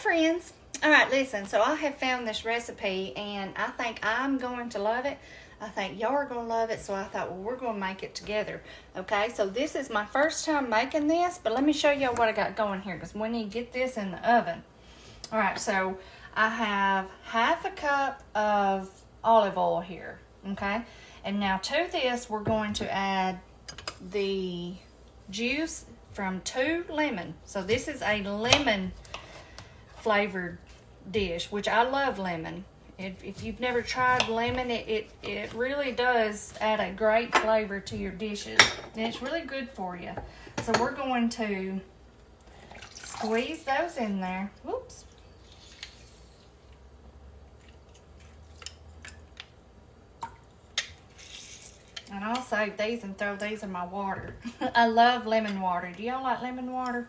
friends. All right, listen, so I have found this recipe and I think I'm going to love it. I think y'all are going to love it, so I thought, well, we're going to make it together. Okay, so this is my first time making this, but let me show y'all what I got going here because we need to get this in the oven. All right, so I have half a cup of olive oil here, okay? And now to this, we're going to add the juice from 2 lemons. So this is a lemon flavored dish, which I love lemon. If you've never tried lemon, it really does add a great flavor to your dishes. And it's really good for you. So we're going to squeeze those in there. Whoops. And I'll save these and throw these in my water. I love lemon water. Do y'all like lemon water?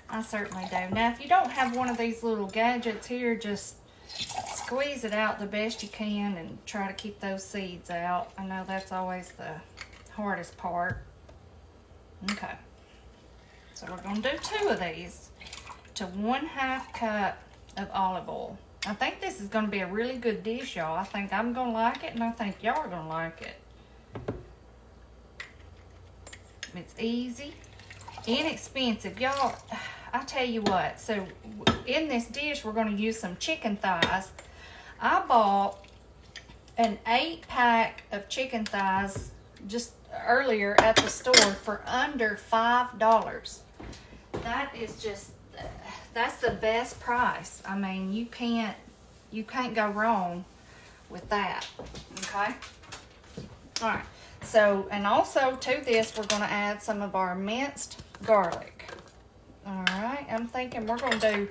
I certainly do. Now, if you don't have one of these little gadgets here, just squeeze it out the best you can and try to keep those seeds out. I know that's always the hardest part. Okay. So we're going to do 2 of these to 1/2 cup of olive oil. I think this is going to be a really good dish, y'all. I think I'm going to like it, and I think y'all are going to like it. It's easy, inexpensive. Y'all, I tell you what, so in this dish, we're going to use some chicken thighs. I bought an 8-pack of chicken thighs just earlier at the store for under $5. That is just, that's the best price. I mean, you can't go wrong with that, okay? All right. So, and also to this, we're going to add some of our minced garlic. All right, I'm thinking we're going to do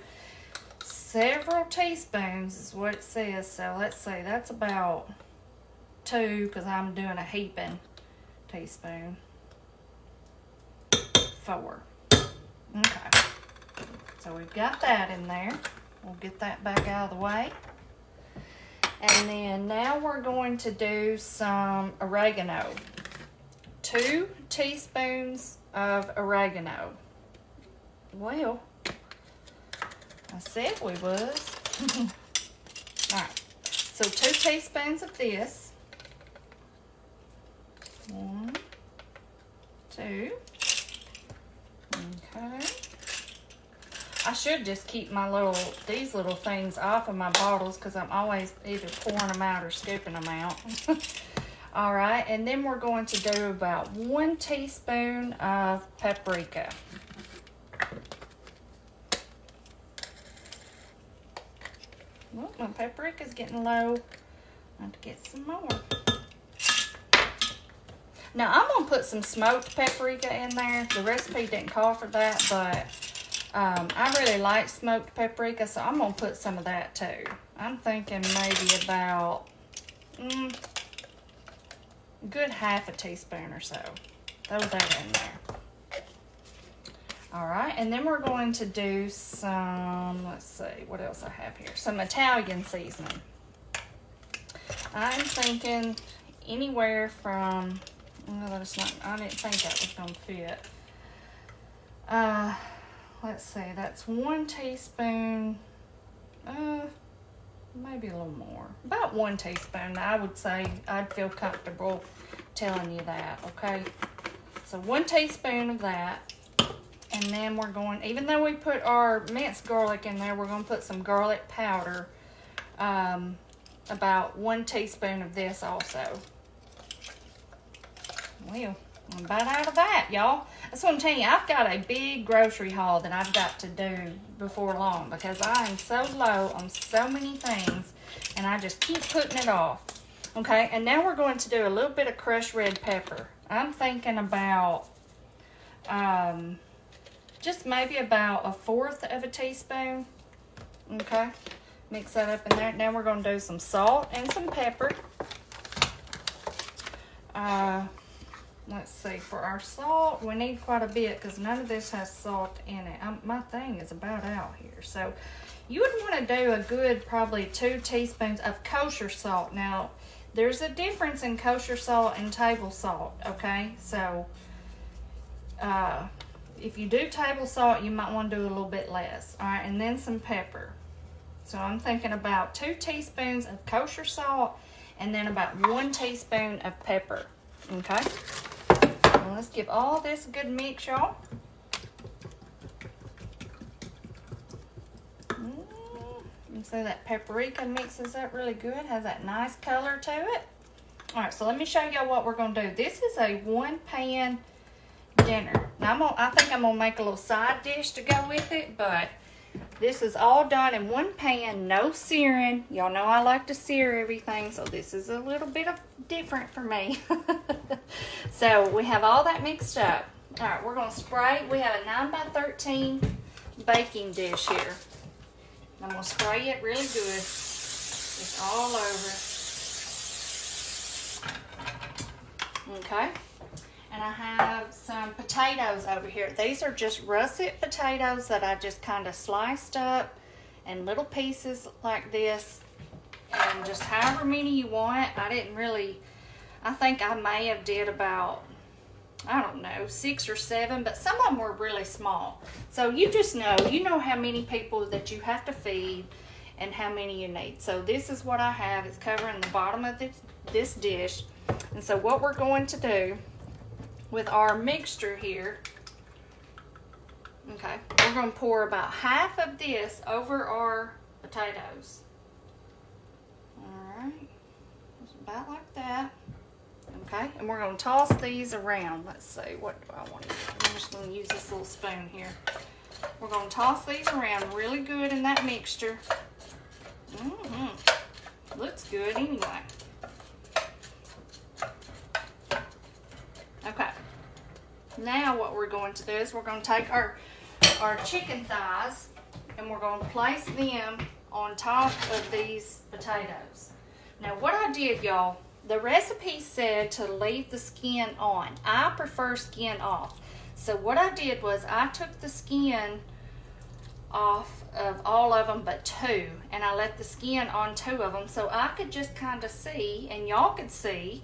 several teaspoons is what it says. So let's see, that's about 2 because I'm doing a heaping teaspoon. 4. Okay, so we've got that in there. We'll get that back out of the way. And then now we're going to do some oregano. 2 teaspoons of oregano. Well, I said we was. Alright, so 2 teaspoons of this. 1, 2. Okay. I should just keep these little things off of my bottles because I'm always either pouring them out or scooping them out. All right, and then we're going to do about 1 teaspoon of paprika. Well, my paprika's getting low. I have to get some more. Now, I'm going to put some smoked paprika in there. The recipe didn't call for that, but I really like smoked paprika, so I'm going to put some of that too. I'm thinking maybe about a good 1/2 teaspoon or so. Throw that in there. All right, and then we're going to do some, let's see, what else I have here? Some Italian seasoning. I'm thinking anywhere from, no, that's not, I didn't think that was going to fit. Let's see, that's 1 teaspoon, maybe a little more. About 1 teaspoon, I would say. I'd feel comfortable telling you that, okay? So 1 teaspoon of that. And then we're going, even though we put our minced garlic in there, we're going to put some garlic powder. About 1 teaspoon of this also. Well, I'm about out of that, y'all. That's what I'm telling you. I've got a big grocery haul that I've got to do before long because I am so low on so many things and I just keep putting it off. Okay, and now we're going to do a little bit of crushed red pepper. I'm thinking about just maybe about 1/4 teaspoon. Okay, mix that up in there. Now we're going to do some salt and some pepper. Let's see, for our salt, we need quite a bit because none of this has salt in it. My thing is about out here. So you would want to do a good probably 2 teaspoons of kosher salt. Now, there's a difference in kosher salt and table salt, okay? So if you do table salt, you might want to do a little bit less. All right, and then some pepper. So I'm thinking about 2 teaspoons of kosher salt and then about 1 teaspoon of pepper. Okay, well, let's give all this a good mix, y'all. You see that paprika mixes up really good, has that nice color to it. All right, so let me show y'all what we're gonna do. This is a 1-pan dinner. Now I think I'm gonna make a little side dish to go with it, but this is all done in 1 pan, no searing. Y'all know I like to sear everything, so this is a little bit of different for me. So we have all that mixed up. All right, we're gonna spray. We have a 9x13 baking dish here. I'm gonna spray it really good. It's all over. Okay. And I have some potatoes over here. These are just russet potatoes that I just kind of sliced up in little pieces like this. And just however many you want. I think I may have did about, I don't know, 6 or 7, but some of them were really small. So you know how many people that you have to feed and how many you need. So this is what I have. It's covering the bottom of this dish. And so what we're going to do with our mixture here, okay, we're going to pour about half of this over our potatoes. All right, just about like that. Okay, and we're going to toss these around. Let's see, what do I want to do? I'm just going to use this little spoon here. We're going to toss these around really good in that mixture. Looks good anyway. Okay, now what we're going to do is we're going to take our chicken thighs and we're going to place them on top of these potatoes. Now what I did, y'all, the recipe said to leave the skin on. I prefer skin off. So what I did was I took the skin off of all of them but 2, and I left the skin on 2 of them so I could just kind of see, and y'all could see,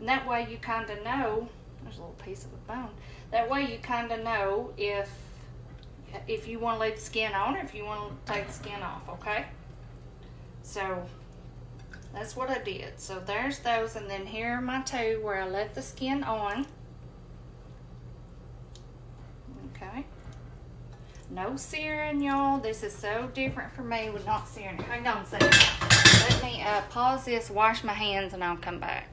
and that way you kind of know. There's a little piece of a bone. That way you kind of know if you want to leave the skin on or if you want to take the skin off, okay? So that's what I did. So there's those, and then here are my 2 where I left the skin on. Okay. No searing, y'all. This is so different for me with not searing. Hang on a second. Let me pause this, wash my hands, and I'll come back.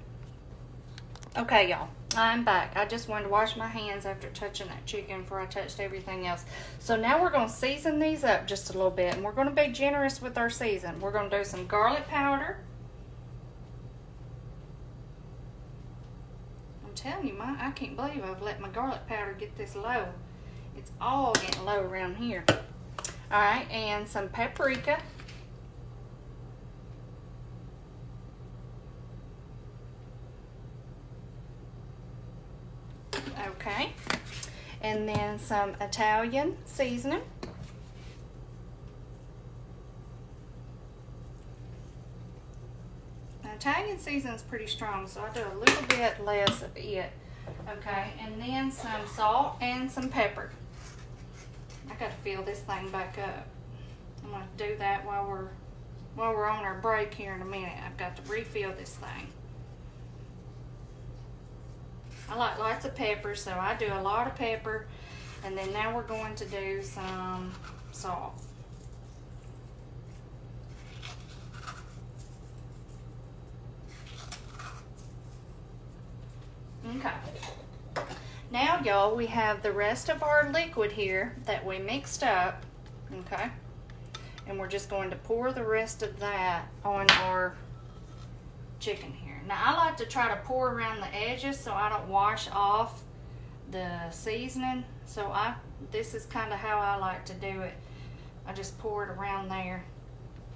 Okay, y'all. I'm back. I just wanted to wash my hands after touching that chicken before I touched everything else. So now we're going to season these up just a little bit, and we're going to be generous with our season. We're going to do some garlic powder. I'm telling you, I can't believe I've let my garlic powder get this low. It's all getting low around here. All right, and some paprika. Okay, and then some Italian seasoning. Now, Italian seasoning is pretty strong, so I do a little bit less of it. Okay, and then some salt and some pepper. I got to fill this thing back up. I'm going to do that while we're on our break here in a minute. I've got to refill this thing. I like lots of pepper, so I do a lot of pepper. And then now we're going to do some salt. Okay. Now, y'all, we have the rest of our liquid here that we mixed up. Okay. And we're just going to pour the rest of that on our chicken here. Now, I like to try to pour around the edges so I don't wash off the seasoning. So this is kind of how I like to do it. I just pour it around there.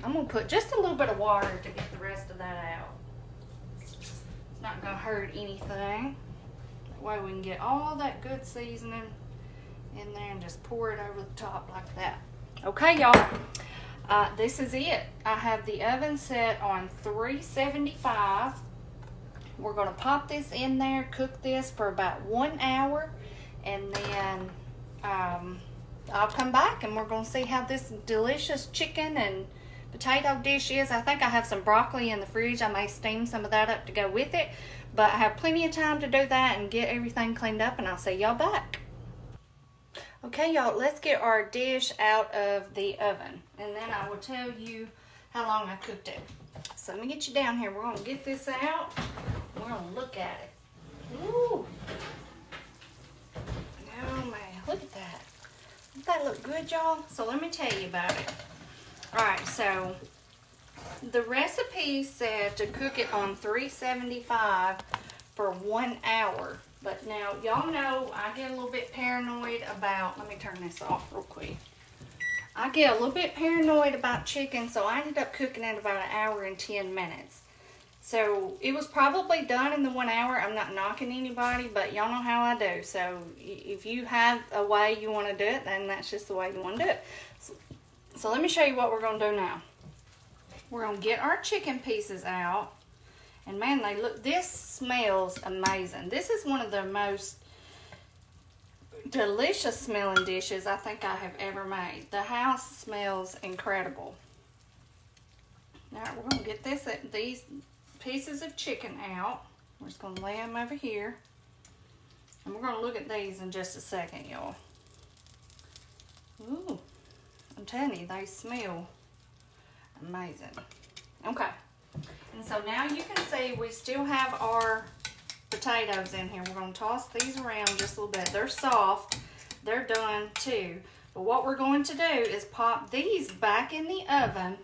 I'm going to put just a little bit of water to get the rest of that out. It's not going to hurt anything. That way we can get all that good seasoning in there and just pour it over the top like that. Okay, y'all. This is it. I have the oven set on 375. We're going to pop this in there, cook this for about 1 hour, and then I'll come back and we're going to see how this delicious chicken and potato dish is. I think I have some broccoli in the fridge. I may steam some of that up to go with it. But I have plenty of time to do that and get everything cleaned up, and I'll see y'all back. Okay, y'all, let's get our dish out of the oven, and then I will tell you how long I cooked it. So let me get you down here. We're going to get this out. We're going to look at it. Ooh. Oh, man, look at that. Doesn't that look good, y'all? So let me tell you about it. All right, so the recipe said to cook it on 375 for 1 hour. But now, y'all know I get a little bit paranoid about, let me turn this off real quick. I get a little bit paranoid about chicken, so I ended up cooking it about 1 hour and 10 minutes. So it was probably done in the 1 hour. I'm not knocking anybody, but y'all know how I do. So if you have a way you want to do it, then that's just the way you want to do it. So let me show you what we're going to do now. We're going to get our chicken pieces out. And man, this smells amazing. This is one of the most delicious smelling dishes I think I have ever made. The house smells incredible. All right, we're going to get these pieces of chicken out. We're just going to lay them over here. And we're going to look at these in just a second, y'all. Ooh, I'm telling you, they smell amazing. Okay. And so now you can see we still have our potatoes in here. We're going to toss these around just a little bit. They're soft. They're done too. But what we're going to do is pop these back in the oven.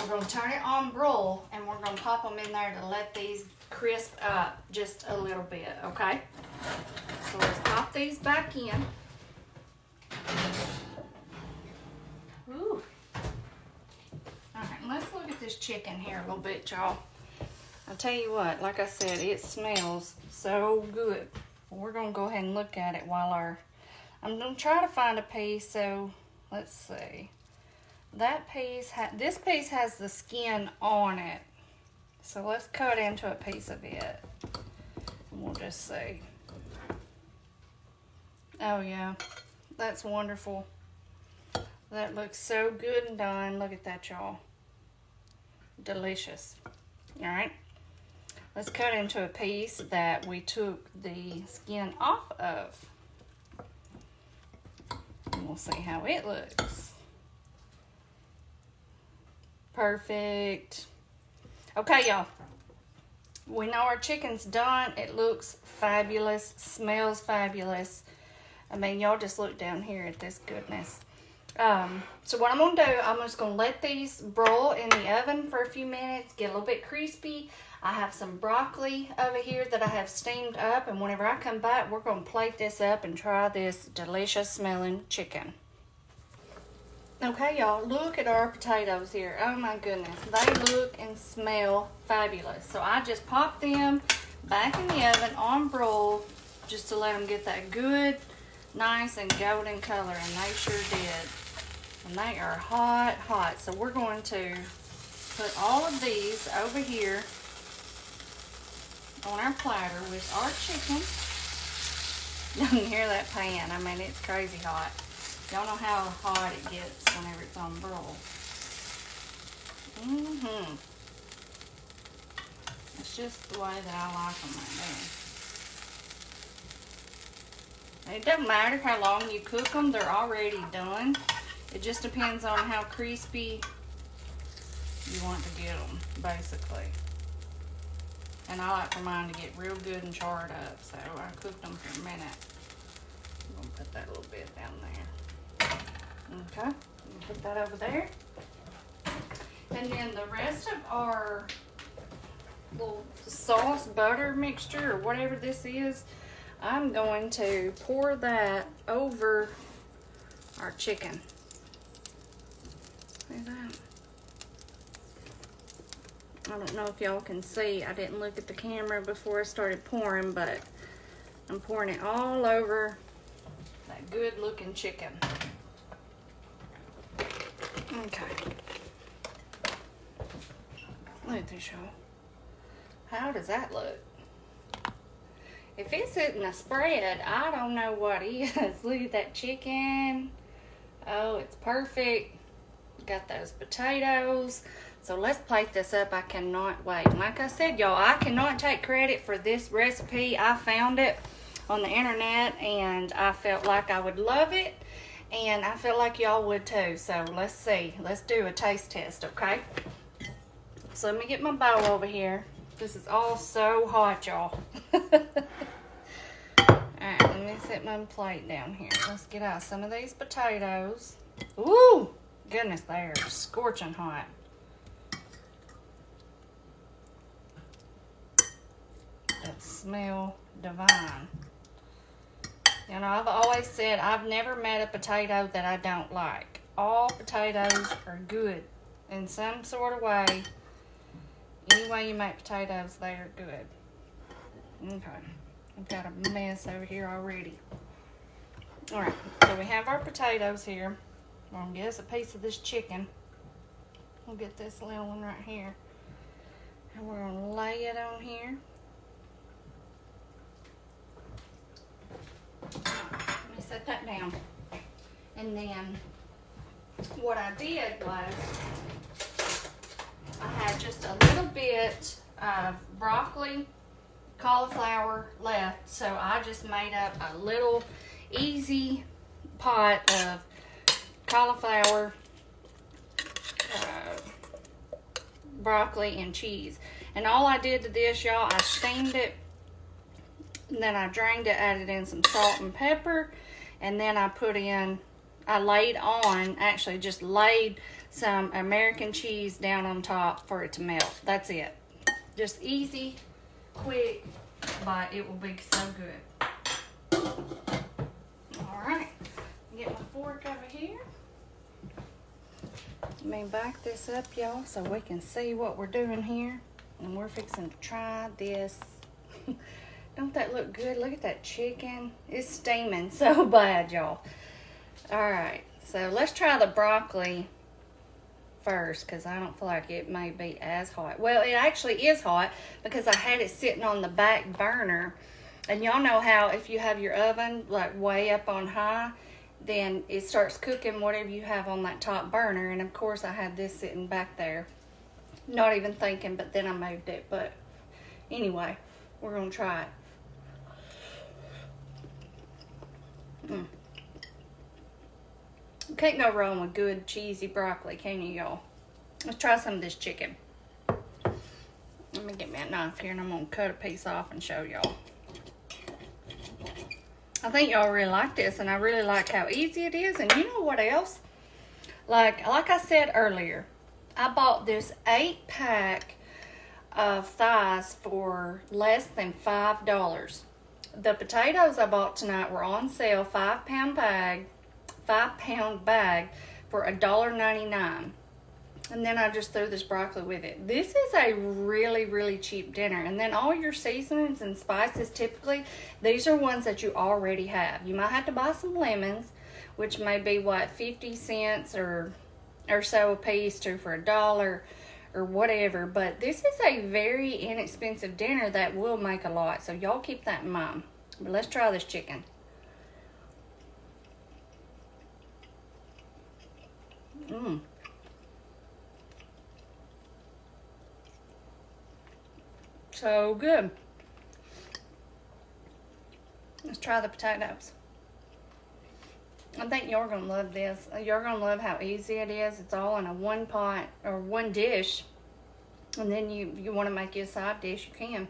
We're going to turn it on broil, and we're going to pop them in there to let these crisp up just a little bit, okay? So let's pop these back in. Ooh. Alright, let's look at this chicken here a little bit, y'all. I'll tell you what, like I said, it smells so good. We're going to go ahead and look at it while I'm going to try to find a piece, so let's see. That piece, this piece has the skin on it. So let's cut into a piece of it. And we'll just see. Oh yeah, that's wonderful. That looks so good and done. Look at that, y'all. Delicious. All right. Let's cut into a piece that we took the skin off of. And we'll see how it looks. Perfect. Okay, y'all. We know our chicken's done. It looks fabulous. Smells fabulous. I mean, y'all just look down here at this goodness. So what I'm going to do, I'm just going to let these broil in the oven for a few minutes, get a little bit crispy. I have some broccoli over here that I have steamed up, and whenever I come back, we're going to plate this up and try this delicious smelling chicken. Okay, y'all, look at our potatoes here. Oh my goodness, they look and smell fabulous. So I just popped them back in the oven on broil just to let them get that good, nice and golden color, and they sure did. And they are hot, hot. So we're going to put all of these over here on our platter with our chicken. You can hear that pan. I mean, it's crazy hot. Y'all know how hot it gets whenever it's on broil. It's just the way that I like them right there. It doesn't matter how long you cook them, they're already done. It just depends on how crispy you want to get them, basically. And I like for mine to get real good and charred up, so I cooked them for a minute. I'm going to put that a little bit down there. Okay, put that over there. And then the rest of our little sauce, butter mixture, or whatever this is, I'm going to pour that over our chicken. See that? I don't know if y'all can see. I didn't look at the camera before I started pouring, but I'm pouring it all over that good looking chicken. Okay. Look at this, y'all. How does that look? If it's in a spread, I don't know what is. Look at that chicken. Oh, it's perfect. Got those potatoes. So let's plate this up. I cannot wait. Like I said, y'all, I cannot take credit for this recipe. I found it on the internet and I felt like I would love it. And I feel like y'all would too. So let's see. Let's do a taste test, okay? So let me get my bowl over here. This is all so hot, y'all. Alright, let me set my plate down here. Let's get out some of these potatoes. Ooh, goodness, they're scorching hot. That smell divine. You know, I've always said I've never met a potato that I don't like. All potatoes are good in some sort of way. Any way you make potatoes, they are good. Okay. I've got a mess over here already. Alright, so we have our potatoes here. I'm going to get us a piece of this chicken. We'll get this little one right here. And we're going to lay it on here. Let me set that down. And then what I did was I had just a little bit of broccoli, cauliflower left, so I just made up a little easy pot of cauliflower, broccoli, and cheese. And all I did to this, y'all, I steamed it, and then I drained it, added in some salt and pepper, and then I put in, I laid on, actually just laid some American cheese down on top for it to melt. That's it. Just easy, quick, but it will be so good. All right, get my fork over here. Let me back this up, y'all, so we can see what we're doing here. And we're fixing to try this. Don't that look good? Look at that chicken. It's steaming so bad, y'all. All right, so let's try the broccoli first, because I don't feel like it may be as hot. Well, it actually is hot because I had it sitting on the back burner. And y'all know how if you have your oven like way up on high, then it starts cooking whatever you have on that top burner. And of course I had this sitting back there, not even thinking, but then I moved it. But anyway, we're gonna try it. Can't go wrong with good cheesy broccoli, can you, y'all? Let's try some of this chicken. Let me get me a knife here and I'm gonna cut a piece off and show y'all. I think y'all really like this, and I really like how easy it is. And you know what else? Like I said earlier, I bought this 8-pack of thighs for less than $5. The potatoes I bought tonight were on sale, 5-pound bag for $1.99. And then I just threw this broccoli with it. This is a really, really cheap dinner. And then all your seasonings and spices, typically, these are ones that you already have. You might have to buy some lemons, which may be, what, 50 cents or so a piece, two for $1 or whatever. But this is a very inexpensive dinner that will make a lot. So y'all keep that in mind. But let's try this chicken. So good. Let's try the potatoes. I think you're going to love this. You're going to love how easy it is. It's all in a one pot or one dish. And then you want to make you a side dish, you can.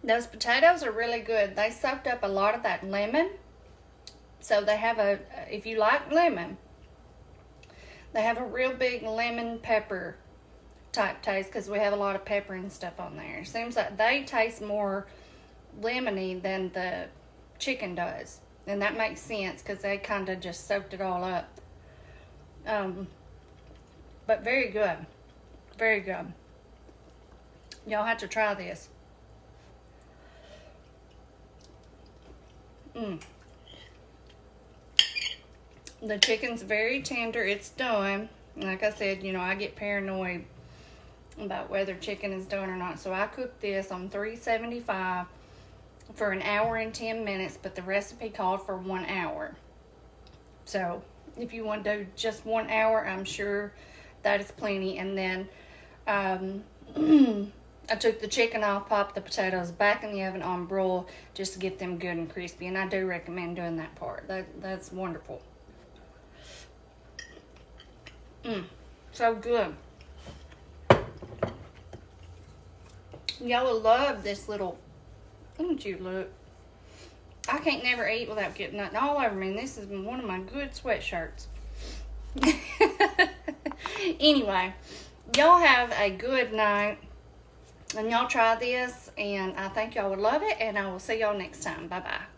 Those potatoes are really good. They soaked up a lot of that lemon. So they have if you like lemon, they have a real big lemon pepper type taste because we have a lot of pepper and stuff on there. It seems like they taste more lemony than the chicken does. And that makes sense because they kind of just soaked it all up. But very good. Very good. Y'all have to try this. The chicken's very tender. It's done. Like I said, you know, I get paranoid about whether chicken is done or not. So I cooked this on 375 for an hour and 10 minutes, but the recipe called for 1 hour. So if you want to do just 1 hour, I'm sure that is plenty. And then I took the chicken off, popped the potatoes back in the oven on broil just to get them good and crispy. And I do recommend doing that part. That's wonderful. So good. Y'all will love this little, wouldn't you look? I can't never eat without getting nothing all over me. And this is one of my good sweatshirts. Anyway, y'all have a good night. And y'all try this. And I think y'all would love it. And I will see y'all next time. Bye-bye.